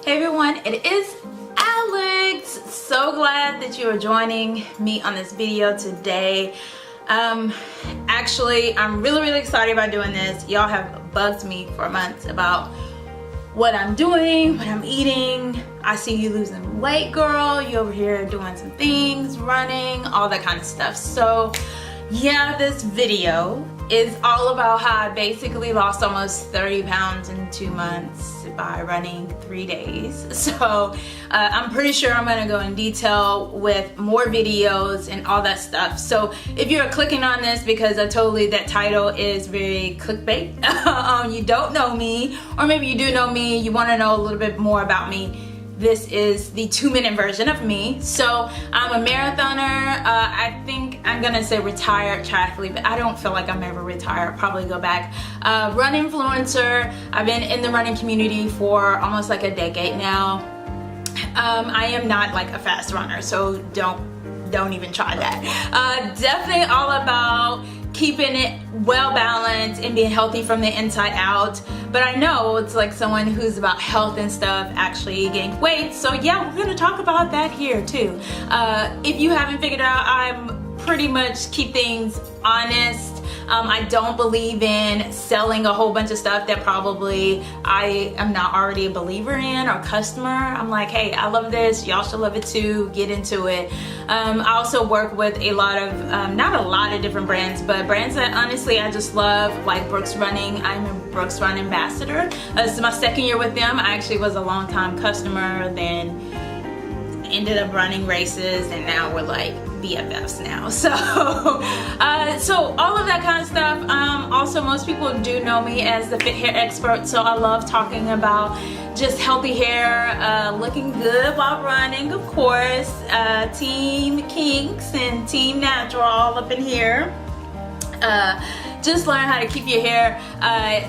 Hey everyone, it is Alex. So glad that you are joining me on this video today. Actually, I'm really excited about doing this. Y'all have bugged me for months about what I'm doing, what I'm eating. I see you losing weight, girl. You over here doing some things, running, all that kind of stuff. So yeah, this video is all about how I basically lost almost 30 pounds in 2 months by running 3 days. So I'm pretty sure I'm gonna go in detail with more videos and all that stuff. So if you're clicking on this because that title is very clickbait, you don't know me, or maybe you do know me, you wanna know a little bit more about me, this is the 2-minute version of me. So I'm a marathoner. I think I'm gonna say retired triathlete, but I don't feel like I'm ever retired. I'll probably go back. Run influencer. I've been in the running community for almost like a decade now. I am not like a fast runner, so don't even try that. Definitely all about keeping it well balanced and being healthy from the inside out. But I know it's like someone who's about health and stuff actually gained weight. So yeah, we're gonna talk about that here too. If you haven't figured out, I'm pretty much keep things honest. I don't believe in selling a whole bunch of stuff that probably I am not already a believer in or customer. I'm like, hey, I love this, y'all should love it too, get into it. I also work with a lot of, not a lot of different brands, but brands that honestly I just love, like Brooks Running. I'm a Brooks Run ambassador. This is my 2nd year with them. I actually was a long time customer, then ended up running races, and now we're like BFFs now. So so all of that kind of stuff. Also, most people do know me as the fit hair expert, so I love talking about just healthy hair, looking good while running, of course. Team kinks and team natural all up in here. Just learn how to keep your hair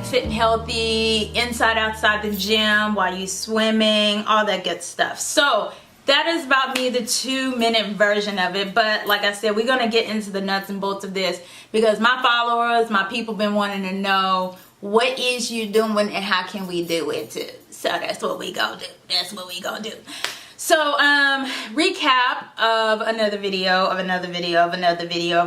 fit and healthy inside outside the gym while you swimming, all that good stuff. So that is about me, the 2-minute version of it. But like I said, we're gonna get into the nuts and bolts of this because my followers, my people been wanting to know what is you doing and how can we do it too. So that's what we gonna do. That's what we gonna do. So recap of another video,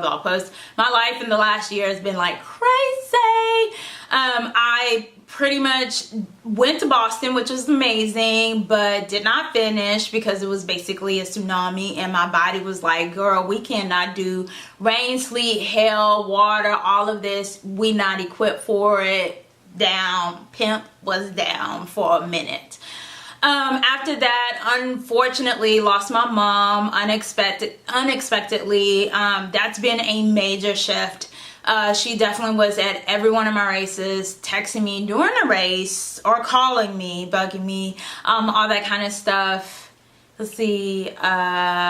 blog post. My life in the last year has been like crazy. I pretty much went to Boston, which was amazing, but did not finish because it was basically a tsunami and my body was like, girl, we cannot do rain, sleet, hail, water, all of this. We not equipped for it. Down. Pimp was down for a minute. After that, unfortunately, lost my mom unexpectedly. That's been a major shift. She definitely was at every one of my races, texting me during a race or calling me, bugging me, all that kind of stuff. Let's see. I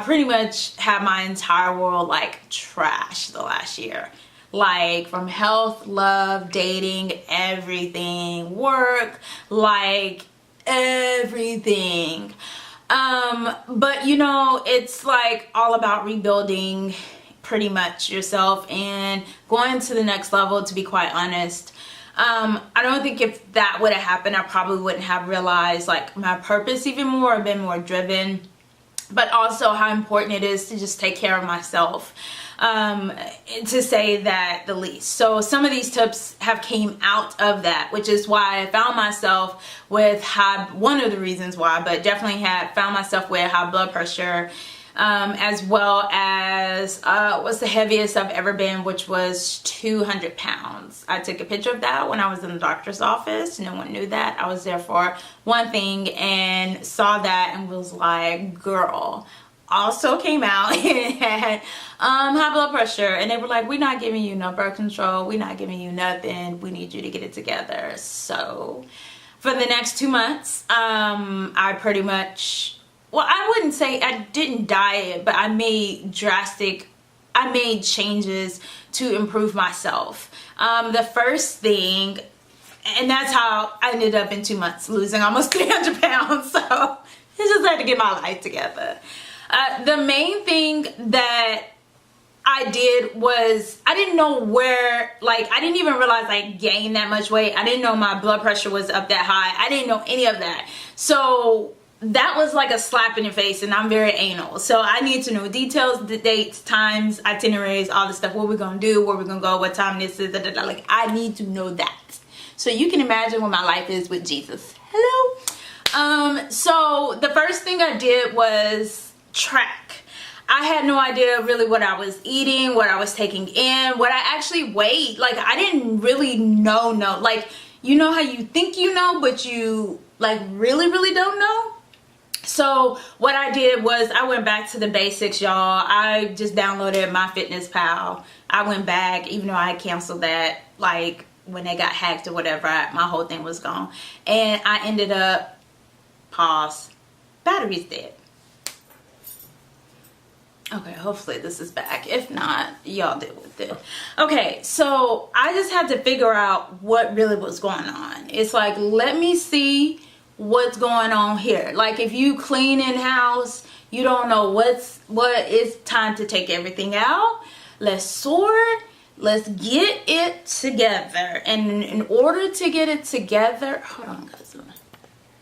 pretty much had my entire world like trashed the last year. Like from health, love, dating, everything, work, like everything. But you know, it's like all about rebuilding pretty much yourself and going to the next level, to be quite honest. I don't think if that would have happened, I probably wouldn't have realized like my purpose even more, been more driven, but also how important it is to just take care of myself. To say that the least. So some of these tips have came out of that, which is why I found myself with one of the reasons why, but definitely found myself with high blood pressure, as well as what's the heaviest I've ever been, which was 200 pounds. I took a picture of that when I was in the doctor's office. No one knew that. I was there for one thing and saw that and was like, girl. Also came out and had high blood pressure, and they were like, we're not giving you no birth control, we're not giving you nothing, we need you to get it together. So for the next 2 months, I pretty much, well, I wouldn't say I didn't diet, but I made changes to improve myself. The first thing, and that's how I ended up in 2 months losing almost 300 pounds. So I just had to get my life together. The main thing that I did was, I didn't know where, like, I didn't even realize I gained that much weight. I didn't know my blood pressure was up that high. I didn't know any of that. So that was like a slap in the face, and I'm very anal. So I need to know details, the dates, times, itineraries, all this stuff. What we're going to do, where we're going to go, what time this is, like, I need to know that. So you can imagine what my life is with Jesus. Hello. So the first thing I did was track. I had no idea really what I was eating, what I was taking in, what I actually weighed. Like, I didn't really know. Like, you know how you think you know, but you like really don't know? So what I did was I went back to the basics, y'all. I just downloaded MyFitnessPal. I went back, even though I had canceled that, like, when they got hacked or whatever, my whole thing was gone. And I ended up, pause, battery's dead. Okay, hopefully this is back. If not, y'all deal with it. Okay, so I just had to figure out what really was going on. It's like, let me see what's going on here. Like, if you clean in house, you don't know what it's time to take everything out. Let's sort. Let's get it together. And in order to get it together, hold on guys,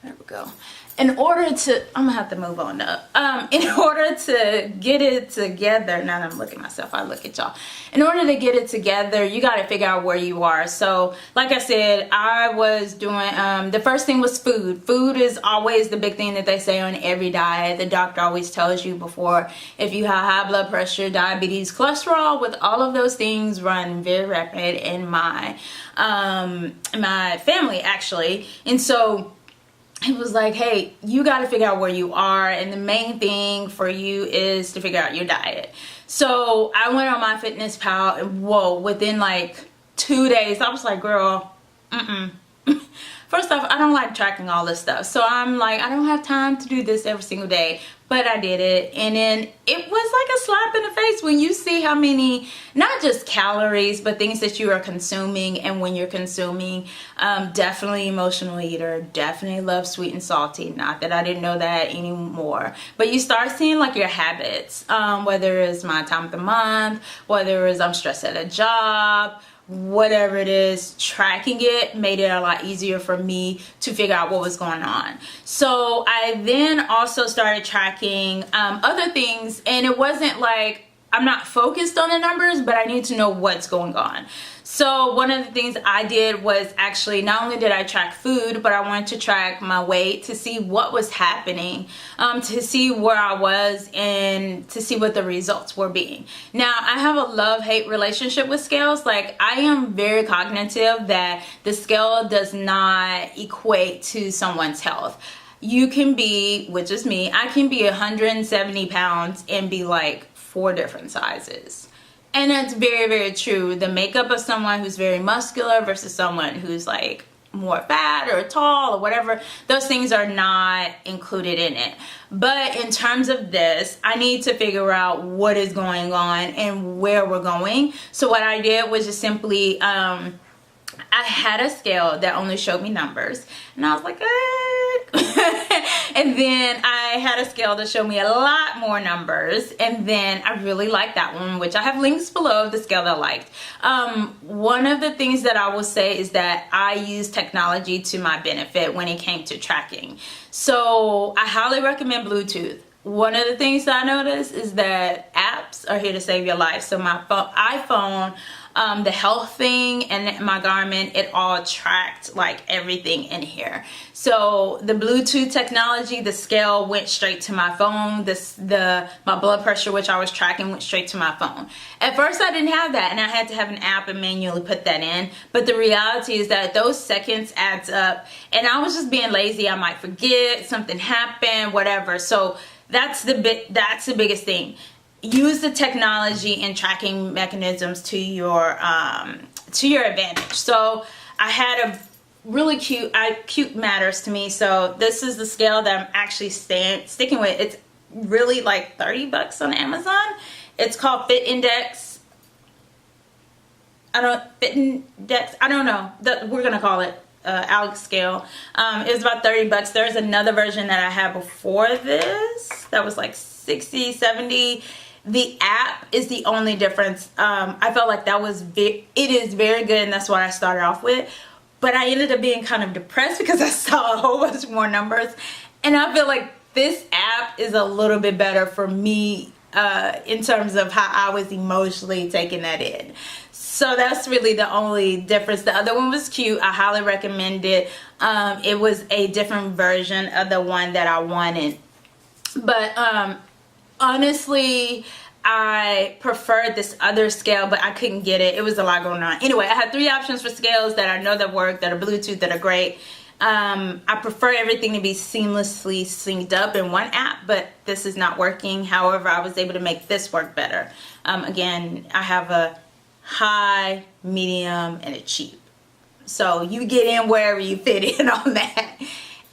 there we go. In order to, I'm gonna have to move on up. In order to get it together, now that I'm looking at myself, I look at y'all. In order to get it together, you gotta figure out where you are. So, like I said, I was doing, the first thing was food. Food is always the big thing that they say on every diet. The doctor always tells you before, if you have high blood pressure, diabetes, cholesterol, with all of those things run very rapid in my family, actually. And so, it was like, hey, you got to figure out where you are, and the main thing for you is to figure out your diet. So I went on MyFitnessPal, and whoa, within like 2 days, I was like, girl, First off, I don't like tracking all this stuff. So I'm like, I don't have time to do this every single day. But I did it. And then it was like a slap in the face when you see how many, not just calories, but things that you are consuming. And when you're consuming, definitely emotional eater, definitely love sweet and salty. Not that I didn't know that anymore. But you start seeing like your habits, whether it's my time of the month, whether it's I'm stressed at a job, whatever it is, tracking it made it a lot easier for me to figure out what was going on. So I then also started tracking other things, and it wasn't like I'm not focused on the numbers, but I need to know what's going on. So one of the things I did was actually, not only did I track food, but I wanted to track my weight to see what was happening, to see where I was, and to see what the results were being. Now, I have a love-hate relationship with scales. Like, I am very cognitive that the scale does not equate to someone's health. You can be, which is me, I can be 170 pounds and be like 4 different sizes. And that's very, very true. The makeup of someone who's very muscular versus someone who's like more fat or tall or whatever, those things are not included in it. But in terms of this, I need to figure out what is going on and where we're going. So what I did was just simply, I had a scale that only showed me numbers, and I was like, and then I had a scale that showed me a lot more numbers, and then I really liked that one, which I have links below of the scale that I liked. One of the things that I will say is that I use technology to my benefit when it came to tracking. So I highly recommend Bluetooth. One of the things that I noticed is that apps are here to save your life. So my iPhone, the health thing, and my Garmin, it all tracked like everything in here. So the Bluetooth technology, the scale went straight to my phone. My blood pressure, which I was tracking, went straight to my phone. At first I didn't have that, and I had to have an app and manually put that in. But the reality is that those seconds adds up, and I was just being lazy. I might forget, something happened, whatever. So that's the biggest thing. Use the technology and tracking mechanisms to your advantage. So I had a really cute matters to me. So this is the scale that I'm actually sticking with. It's really like $30 on Amazon. It's called Fit Index. I don't know. We're gonna call it Alex scale. It was about $30. There's another version that I had before this that was like 60, 70. The app is the only difference. I felt like it is very good, and that's what I started off with. But I ended up being kind of depressed because I saw a whole bunch more numbers. And I feel like this app is a little bit better for me in terms of how I was emotionally taking that in. So that's really the only difference. The other one was cute. I highly recommend it. It was a different version of the one that I wanted. But honestly, I preferred this other scale, but I couldn't get it. It was a lot going on. Anyway, I had 3 options for scales that I know that work, that are Bluetooth, that are great. I prefer everything to be seamlessly synced up in one app, but this is not working. However, I was able to make this work better. Again, I have a high, medium, and a cheap. So you get in wherever you fit in on that.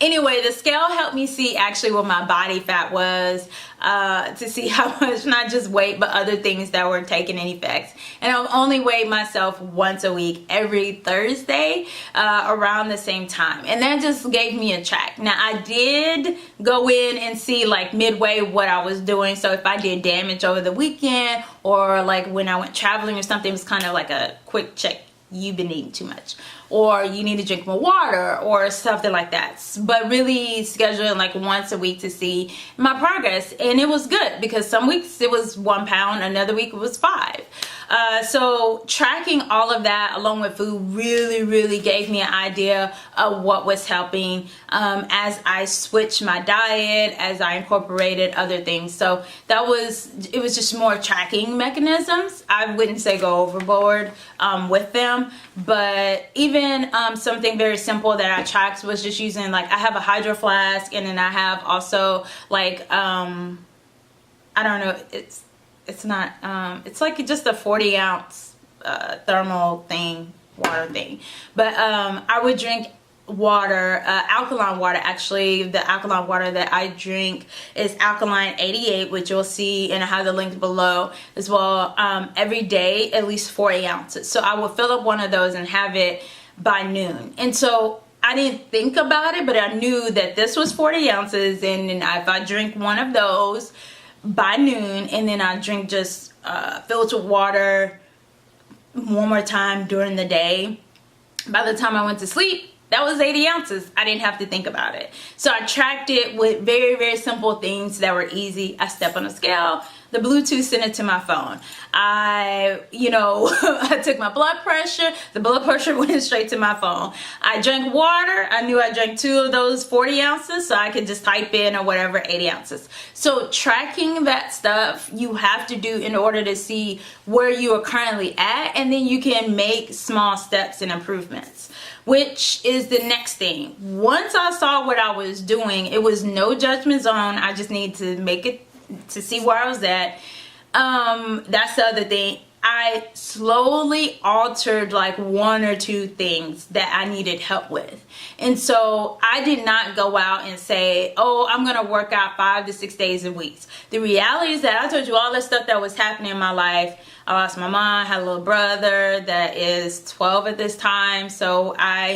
Anyway, the scale helped me see actually what my body fat was, to see how much, not just weight, but other things that were taking any effects. And I've only weighed myself once a week, every Thursday, around the same time. And that just gave me a track. Now, I did go in and see like midway what I was doing. So if I did damage over the weekend, or like when I went traveling or something, it was kind of like a quick check. You've been eating too much, or you need to drink more water, or something like that. But really scheduling like once a week to see my progress. And it was good, because some weeks it was 1 pound, another week it was 5. So tracking all of that along with food really gave me an idea of what was helping as I switched my diet, as I incorporated other things. So it was just more tracking mechanisms. I wouldn't say go overboard with them, but even something very simple that I tracked was just using, like, I have a hydro flask, and then I have also like I don't know, it's not it's like just a 40-ounce thermal thing, water thing. But I would drink water, alkaline water. Actually, the alkaline water that I drink is Alkaline 88, which you'll see, and I have the link below as well. Every day, at least 40 ounces. So I will fill up one of those and have it by noon. And so I didn't think about it, but I knew that this was 40 ounces, and then if I drink one of those by noon, and then I drink just filtered water one more time during the day, by the time I went to sleep, that was 80 ounces. I didn't have to think about it. So I tracked it with very simple things that were easy. I step on a scale, the Bluetooth sent it to my phone. I took my blood pressure, the blood pressure went straight to my phone. I drank water, I knew I drank 2 of those 40 ounces, so I could just type in or whatever, 80 ounces. So tracking that stuff you have to do in order to see where you are currently at, and then you can make small steps and improvements, which is the next thing. Once I saw what I was doing, it was no judgment zone. I just need to make it to see where I was at. That's the other thing. I slowly altered like 1 or 2 things that I needed help with. And so I did not go out and say, oh, I'm going to work out 5 to 6 days a week. The reality is that I told you all the stuff that was happening in my life. I lost my mom, had a little brother that is 12 at this time. So our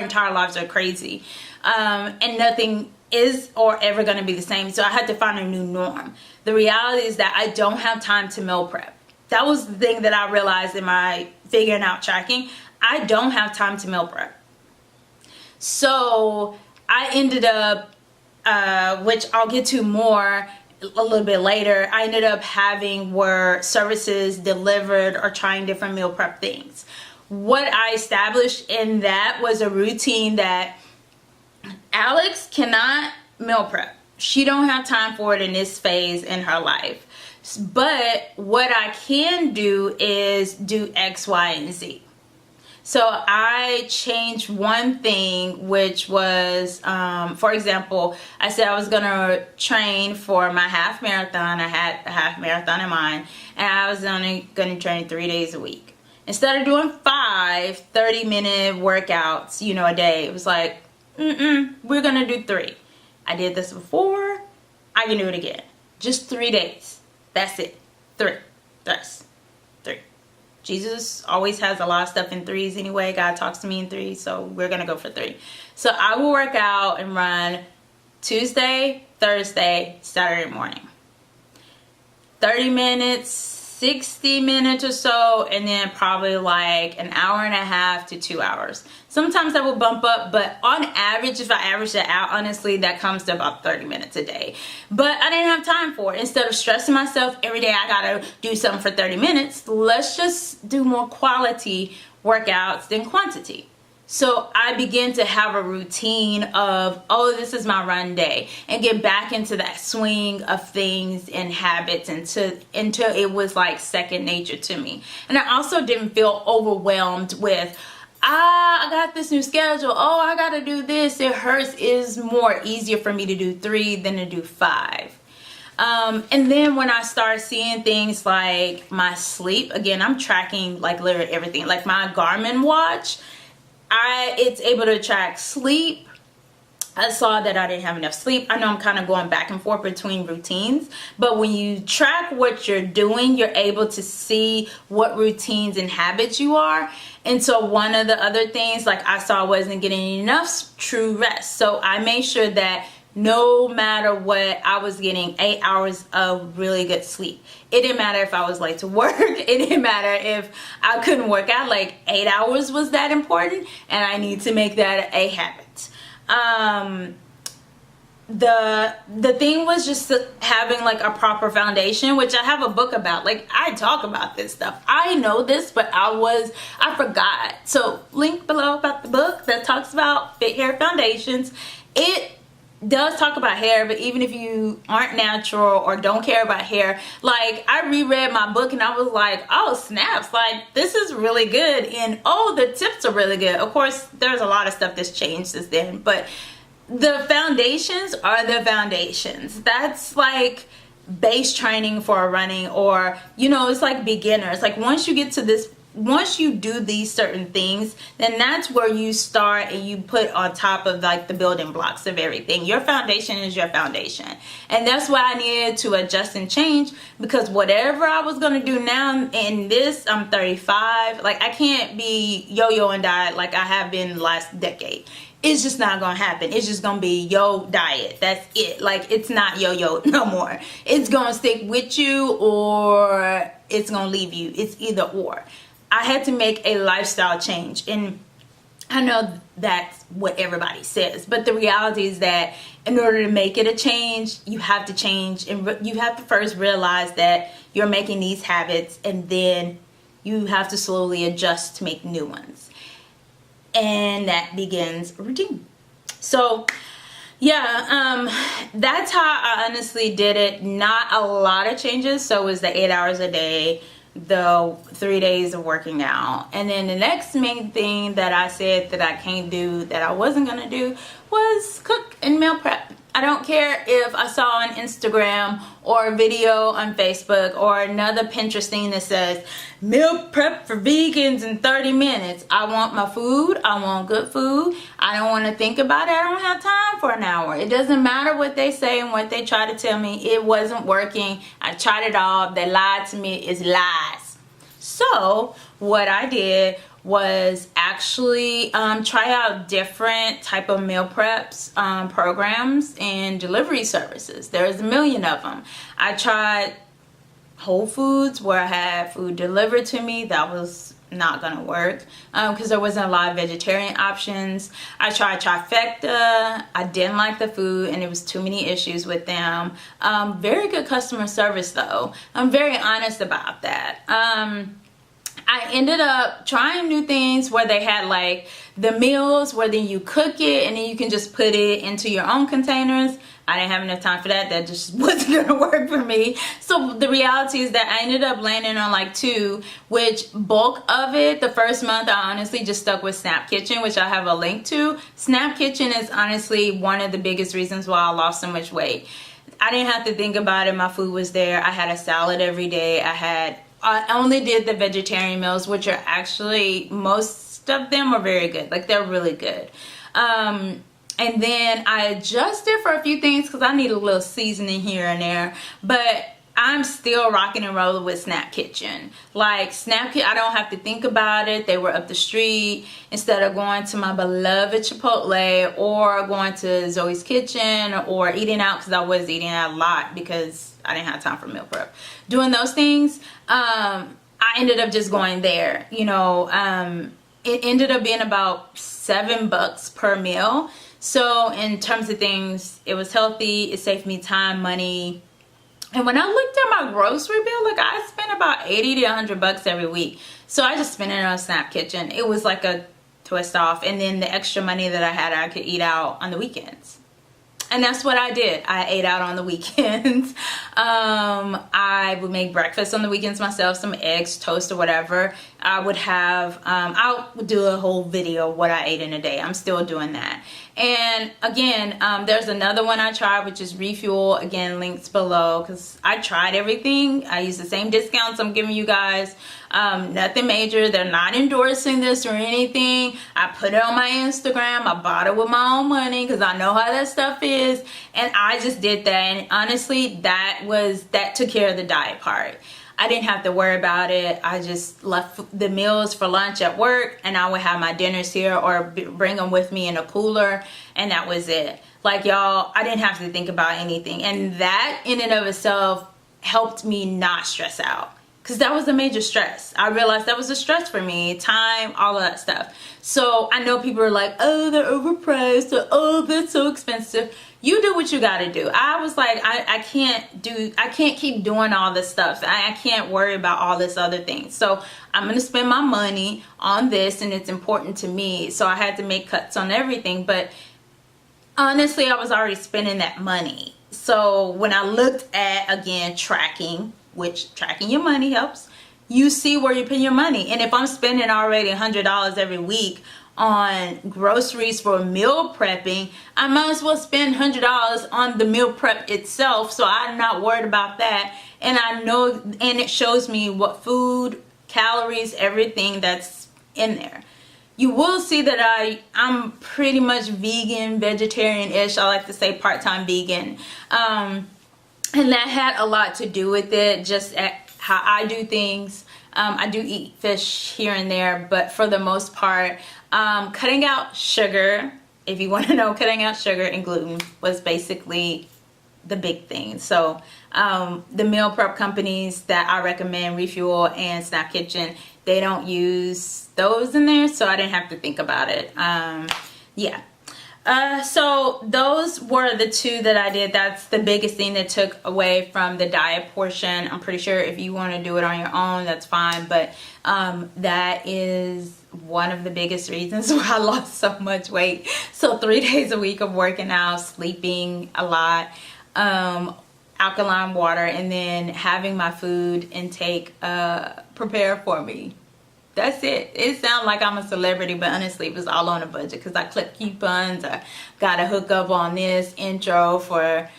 entire lives are crazy. And nothing is or ever going to be the same. So I had to find a new norm. The reality is that I don't have time to meal prep. That was the thing that I realized in my figuring out tracking. I don't have time to meal prep. So I ended up, which I'll get to more a little bit later, I ended up having where services delivered or trying different meal prep things. What I established in that was a routine that Alex cannot meal prep. She don't have time for it in this phase in her life. But what I can do is do X, Y, and Z. So I changed one thing, which was, for example, I said I was going to train for my half marathon. I had a half marathon in mind, and I was only going to train 3 days a week. Instead of doing 5 30-minute workouts, a day, it was like, we're going to do 3. I did this before. I can do it again. Just 3 days. That's it. 3. That's 3. Jesus always has a lot of stuff in 3s anyway. God talks to me in 3s, so we're going to go for 3. So I will work out and run Tuesday, Thursday, Saturday morning. 30 minutes, 60 minutes or so, and then probably like an hour and a half to 2 hours. Sometimes I will bump up, but on average, if I average that out, honestly, that comes to about 30 minutes a day. But I didn't have time for it. Instead of stressing myself every day, I gotta do something for 30 minutes. Let's just do more quality workouts than quantity. So I began to have a routine of, oh, this is my run day, and get back into that swing of things and habits until it was like second nature to me. And I also didn't feel overwhelmed with, I got this new schedule. Oh, I got to do this. It hurts. Is more easier for me to do 3 than to do 5. And then when I start seeing things like my sleep, again, I'm tracking like literally everything. Like my Garmin watch, it's able to track sleep. I saw that I didn't have enough sleep. I know I'm kind of going back and forth between routines, but when you track what you're doing, you're able to see what routines and habits you are. And so one of the other things, like I saw I wasn't getting enough true rest. So I made sure that no matter what, I was getting 8 hours of really good sleep. It didn't matter if I was late to work. It didn't matter if I couldn't work out. Like 8 hours was that important, and I need to make that a habit. The thing was just having like a proper foundation, which I have a book about. Like I talk about this stuff. I know this, but I forgot. So link below about the book that talks about Fit Hair Foundations. It does talk about hair, but even if you aren't natural or don't care about hair, like I reread my book and I was like, oh snaps, like this is really good, and oh, the tips are really good. Of course there's a lot of stuff that's changed since then, but the foundations are the foundations. That's like base training for running, or it's like beginners. Like once you do these certain things, then that's where you start and you put on top of like the building blocks of everything. Your foundation is your foundation. And that's why I needed to adjust and change, because whatever I was going to do now in this, I'm 35. Like I can't be yo-yoing diet like I have been the last decade. It's just not going to happen. It's just going to be yo diet. That's it. Like it's not yo-yo no more. It's going to stick with you or it's going to leave you. It's either or. I had to make a lifestyle change, and I know that's what everybody says, but the reality is that in order to make it a change, you have to change, and you have to first realize that you're making these habits, and then you have to slowly adjust to make new ones, and that begins a routine. So yeah, that's how I honestly did it. Not a lot of changes. So it was the 8 hours a day, the 3 days of working out, and then the next main thing that I said that I can't do, that I wasn't gonna do, was cook and meal prep. I don't care if I saw on Instagram or a video on Facebook or another Pinterest thing that says meal prep for vegans in 30 minutes. I want my food. I want good food. I don't want to think about it. I don't have time for an hour. It doesn't matter what they say and what they try to tell me. It wasn't working. I tried it all. They lied to me. It's lies. So what I did was actually try out different type of meal preps programs and delivery services. There's a million of them. I tried Whole Foods, where I had food delivered to me. That was not gonna work because there wasn't a lot of vegetarian options. I tried Trifecta. I didn't like the food and it was too many issues with them. Very good customer service though. I'm very honest about that. I ended up trying new things where they had like the meals where then you cook it and then you can just put it into your own containers. I didn't have enough time for that. That just wasn't gonna work for me. So the reality is that I ended up landing on like 2, which bulk of it, the first month, I honestly just stuck with Snap Kitchen, which I have a link to. Snap Kitchen is honestly one of the biggest reasons why I lost so much weight. I didn't have to think about it. My food was there. I had a salad every day. I only did the vegetarian meals, which are actually, most of them are very good. Like they're really good. And then I adjusted for a few things because I need a little seasoning here and there. But I'm still rocking and rolling with Snap Kitchen. Like Snap Kitchen, I don't have to think about it. They were up the street. Instead of going to my beloved Chipotle or going to Zoe's Kitchen or eating out, because I was eating out a lot because I didn't have time for meal prep. Doing those things, I ended up just going there. You know, it ended up being about $7 per meal. So in terms of things, it was healthy. It saved me time, money. And when I looked at my grocery bill, like I spent about 80 to 100 bucks every week. So I just spent it on Snap Kitchen. It was like a twist off. And then the extra money that I had, I could eat out on the weekends. And that's what I did. I ate out on the weekends. I would make breakfast on the weekends myself, some eggs, toast, or whatever. I would have, I'll do a whole video of what I ate in a day. I'm still doing that. And again, there's another one I tried, which is Refuel. Again, links below, because I tried everything. I use the same discounts I'm giving you guys. Nothing major. They're not endorsing this or anything. I put it on my Instagram. I bought it with my own money because I know how that stuff is. And I just did that. And honestly, that took care of the diet part. I didn't have to worry about it. I just left the meals for lunch at work, and I would have my dinners here or bring them with me in a cooler, and that was it. Like, y'all, I didn't have to think about anything. And that in and of itself helped me not stress out, because that was a major stress. I realized that was a stress for me, time, all of that stuff. So I know people are like, oh, they're overpriced, or oh, that's so expensive. You do what you gotta do. I was like, I can't keep doing all this stuff. I can't worry about all this other things. So I'm gonna spend my money on this, and it's important to me. So I had to make cuts on everything. But honestly, I was already spending that money. So when I looked at, again, tracking, which tracking your money helps, you see where you put your money. And if I'm spending already $100 every week on groceries for meal prepping, I might as well spend $100 on the meal prep itself. So I'm not worried about that. And I know, and it shows me what food, calories, everything that's in there. You will see that I'm pretty much vegan, vegetarian-ish. I like to say part-time vegan. And that had a lot to do with it, just at how I do things. I do eat fish here and there, but for the most part, cutting out sugar, if you want to know, cutting out sugar and gluten was basically the big thing. So the meal prep companies that I recommend, Refuel and Snap Kitchen, they don't use those in there, so I didn't have to think about it. Yeah. So those were the two that I did. That's the biggest thing that took away from the diet portion. I'm pretty sure if you want to do it on your own, that's fine. But that is one of the biggest reasons why I lost so much weight. So 3 days a week of working out, sleeping a lot, alkaline water, and then having my food intake prepared for me. That's it. It sounds like I'm a celebrity, but honestly, it was all on a budget because I clipped coupons. I got a hookup on this intro for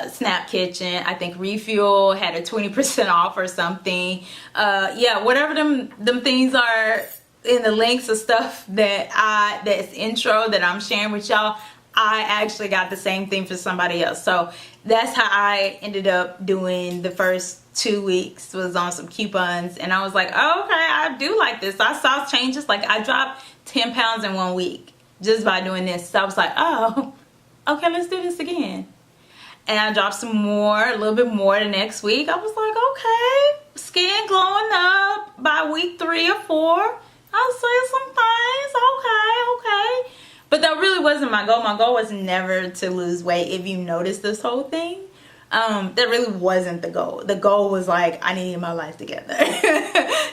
Snap Kitchen. I think Refuel had a 20% off or something. Yeah, whatever them things are in the links of stuff that's intro that I'm sharing with y'all, I actually got the same thing for somebody else. So that's how I ended up doing the first 2 weeks, was on some coupons. And I was like, oh, okay, I do like this. I saw changes. Like, I dropped 10 pounds in 1 week just by doing this. So I was like, oh, okay, let's do this again. And I dropped some more, a little bit more the next week. I was like, okay, skin glowing up by week 3 or 4. I see some things. Okay. But that really wasn't my goal. My goal was never to lose weight. If you notice this whole thing, that really wasn't the goal. The goal was like, I need my life together.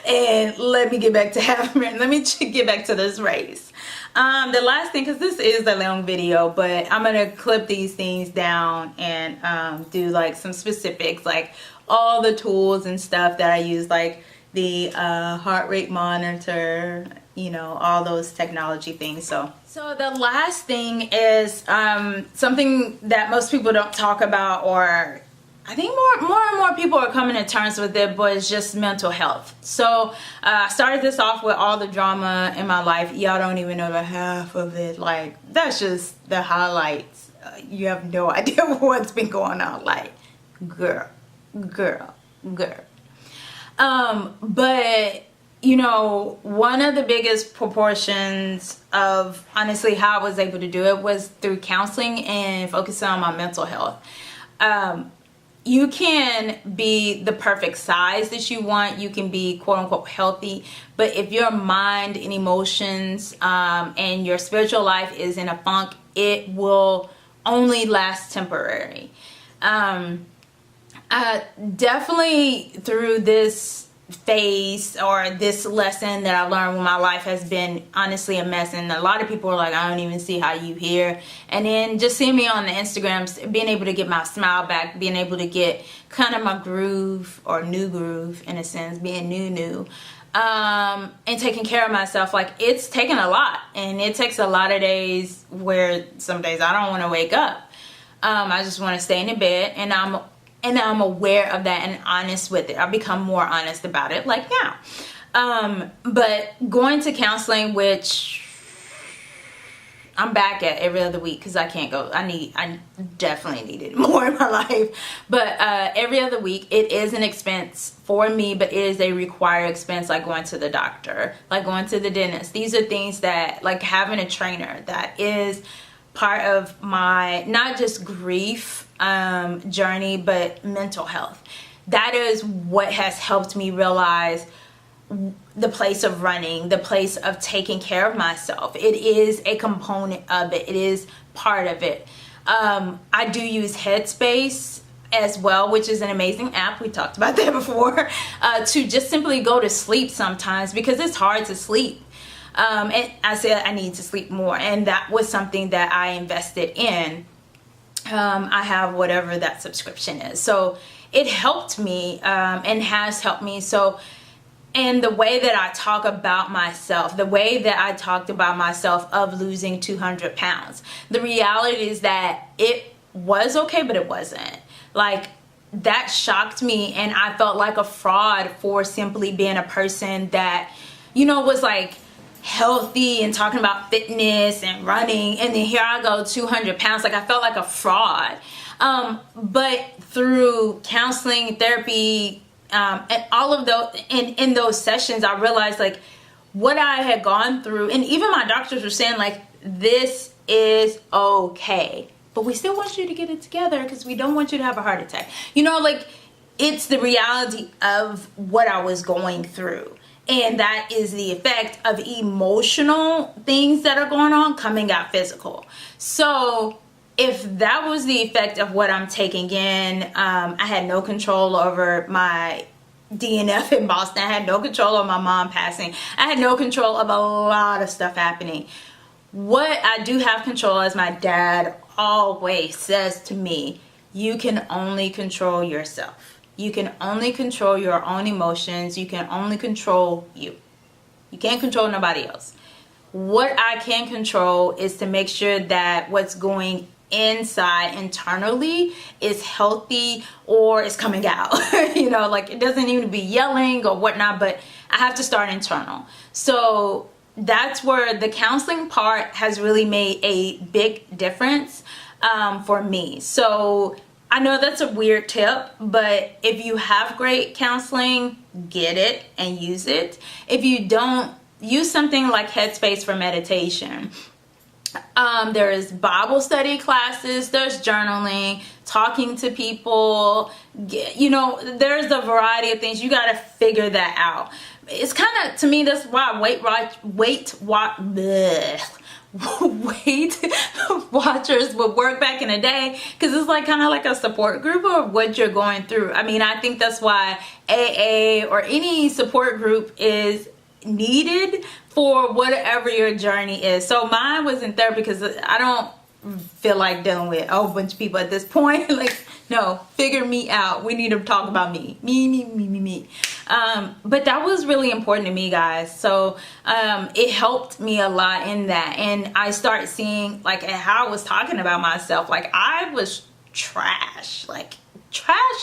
And let me get back to let me get back to this race. The last thing, because this is a long video, but I'm going to clip these things down and do like some specifics, like all the tools and stuff that I use, like the heart rate monitor, you know, all those technology things. So the last thing is something that most people don't talk about, or I think more and more people are coming to terms with it, but it's just mental health. So I started this off with all the drama in my life. Y'all don't even know the half of it. Like, that's just the highlights. You have no idea what's been going on. Like, girl, girl. But you know, one of the biggest proportions of honestly how I was able to do it was through counseling and focusing on my mental health. You can be the perfect size that you want. You can be quote unquote healthy. But if your mind and emotions and your spiritual life is in a funk, it will only last temporary. Definitely through this phase or this lesson that I learned when my life has been honestly a mess, and a lot of people are like, I don't even see how you here. And then just seeing me on the Instagrams, being able to get my smile back, being able to get kind of my groove or new groove in a sense, being new and taking care of myself, like it's taken a lot, and it takes a lot of days where some days I don't want to wake up. I just want to stay in the bed, and I'm aware of that and honest with it. I've become more honest about it like now. But going to counseling, which I'm back at every other week because I can't go. I definitely need it more in my life. But every other week, it is an expense for me, but it is a required expense, like going to the doctor, like going to the dentist. These are things that, like having a trainer, that is part of my not just grief journey, but mental health. That is what has helped me realize the place of running, the place of taking care of myself. It is a component of it. It is part of it. I do use Headspace as well, which is an amazing app. We talked about that before, to just simply go to sleep sometimes because it's hard to sleep. And I said I need to sleep more, and that was something that I invested in. I have whatever that subscription is, so it helped me and has helped me. So, and the way that I talk about myself, the way that I talked about myself of losing 200 pounds, the reality is that it was okay, but it wasn't. Like, that shocked me, and I felt like a fraud for simply being a person that, you know, was like healthy and talking about fitness and running, and then here I go 200 pounds. Like, I felt like a fraud. But through counseling, therapy, and all of those, in those sessions, I realized like what I had gone through, and even my doctors were saying like, this is okay, but we still want you to get it together because we don't want you to have a heart attack. You know, like, it's the reality of what I was going through. And that is the effect of emotional things that are going on coming out physical. So if that was the effect of what I'm taking in, I had no control over my DNF in Boston. I had no control of my mom passing. I had no control of a lot of stuff happening. What I do have control, as my dad always says to me, you can only control yourself. You can only control your own emotions. You can only control you. You can't control nobody else. What I can control is to make sure that what's going inside internally is healthy or is coming out. You know, like, it doesn't even be yelling or whatnot, but I have to start internal. So that's where the counseling part has really made a big difference for me. So I know that's a weird tip, but if you have great counseling, get it and use it. If you don't, use something like Headspace for meditation. There is Bible study classes, there's journaling, talking to people, you know, there's a variety of things. You got to figure that out. It's kind of, to me, that's why Weight Watchers would work back in the day, because it's like kind of like a support group of what you're going through. I mean, I think that's why AA or any support group is needed for whatever your journey is. So mine was in therapy because I don't feel like dealing with a whole bunch of people at this point. Like, no, figure me out. We need to talk about me. Me. But that was really important to me, guys. So it helped me a lot in that. And I start seeing like how I was talking about myself. Like, I was trash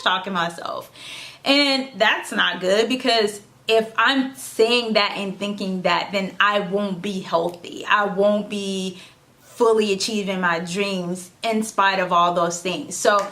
talking myself. And that's not good, because if I'm saying that and thinking that, then I won't be healthy. I won't be fully achieving my dreams in spite of all those things. So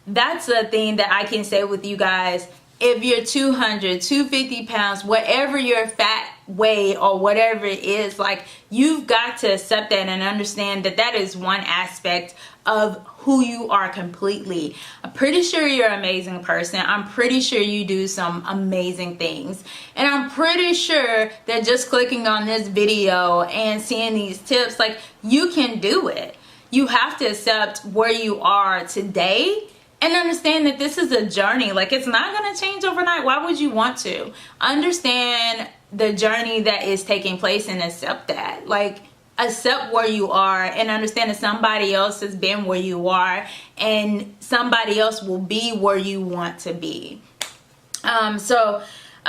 that's a thing that I can say with you guys. If you're 200, 250 pounds, whatever your fat weight or whatever it is, like, you've got to accept that and understand that that is one aspect of who you are completely. I'm pretty sure you're an amazing person. I'm pretty sure you do some amazing things. And I'm pretty sure that just clicking on this video and seeing these tips, like, you can do it. You have to accept where you are today and understand that this is a journey. Like, it's not going to change overnight. Why would you want to? Understand the journey that is taking place and accept that. Like, accept where you are and understand that somebody else has been where you are and somebody else will be where you want to be.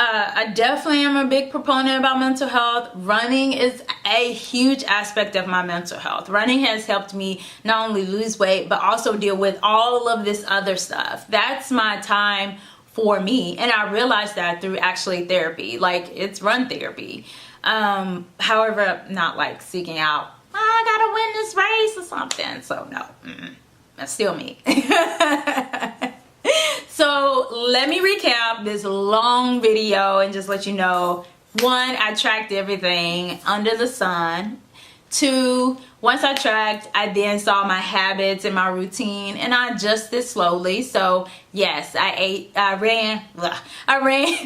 I definitely am a big proponent about mental health. Running is a huge aspect of my mental health. Running has helped me not only lose weight, but also deal with all of this other stuff. That's my time for me. And I realized that through actually therapy. Like, it's run therapy. However, not like seeking out, I gotta win this race or something. So no, that's still me. So let me recap this long video and just let you know. 1, I tracked everything under the sun. 2, once I tracked, I then saw my habits and my routine, and I adjusted slowly. So yes, I ran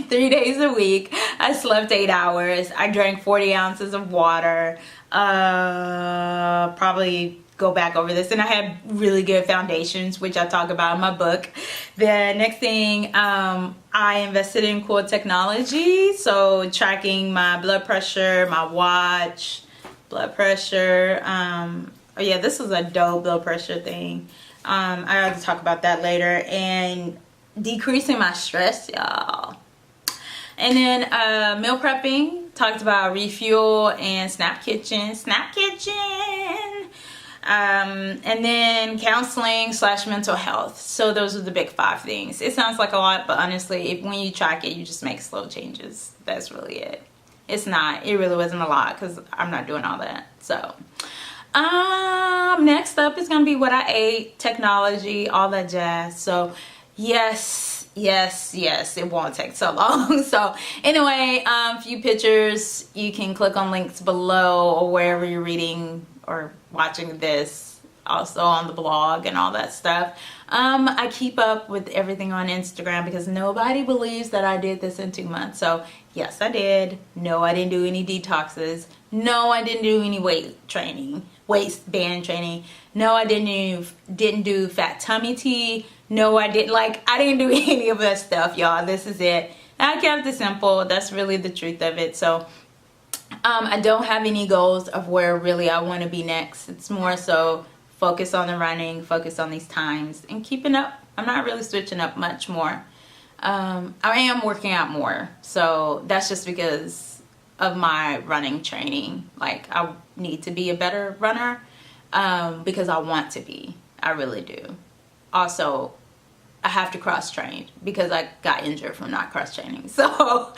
3 days a week. I slept 8 hours. I drank 40 ounces of water. Probably go back over this, and I had really good foundations, which I talk about in my book. The next thing, I invested in cool technology, so tracking my blood pressure, my watch, blood pressure. Oh yeah, this was a dope blood pressure thing. I have to talk about that later. And decreasing my stress, y'all. And then meal prepping, talked about Refuel and Snap Kitchen. And then counseling / mental health. So those are the big 5 things. It sounds like a lot, but honestly, when you track it, you just make slow changes. That's really it. It's not. It really wasn't a lot because I'm not doing all that. So next up is gonna be what I ate, technology, all that jazz. So yes, it won't take so long. So anyway, few pictures. You can click on links below or wherever you're reading or watching this, also on the blog and all that stuff. I keep up with everything on Instagram because nobody believes that I did this in 2 months. So yes, I did. No, I didn't do any detoxes. No, I didn't do any waistband training. No, I didn't do fat tummy tea. No, I didn't do any of that stuff, y'all. This is it. I kept it simple. That's really the truth of it. So I don't have any goals of where really I want to be next. It's more so focus on the running, focus on these times, and keeping up. I'm not really switching up much more. I am working out more, so that's just because of my running training. Like, I need to be a better runner because I want to be. I really do. Also, I have to cross train because I got injured from not cross training. So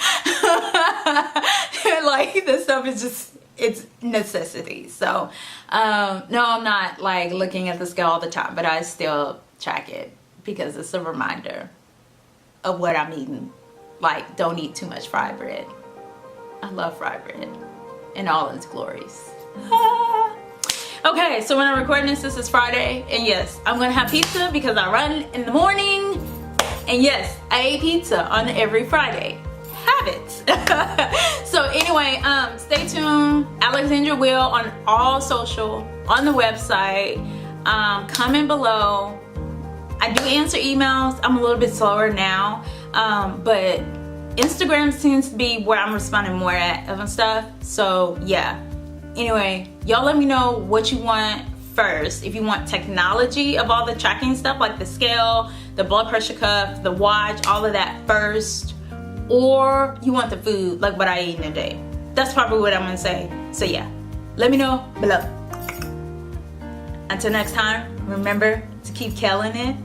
like, this stuff is just, it's necessity. So no, I'm not like looking at the scale all the time, but I still track it because it's a reminder of what I'm eating. Like, don't eat too much fried bread. I love fried bread in all its glories. Okay, so when I'm recording this is Friday, and yes, I'm gonna have pizza because I run in the morning, and yes, I ate pizza on every Friday. Have it. So anyway, stay tuned. AlexandriaWill on all social, on the website. Comment below. I do answer emails. I'm a little bit slower now, but Instagram seems to be where I'm responding more at and stuff. So yeah. Anyway, y'all let me know what you want first. If you want technology of all the tracking stuff, like the scale, the blood pressure cuff, the watch, all of that first, or you want the food, like what I eat in a day. That's probably what I'm gonna say. So yeah, let me know below. Until next time, remember to keep killing it.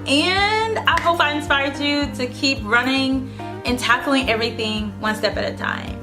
And I hope I inspired you to keep running and tackling everything one step at a time.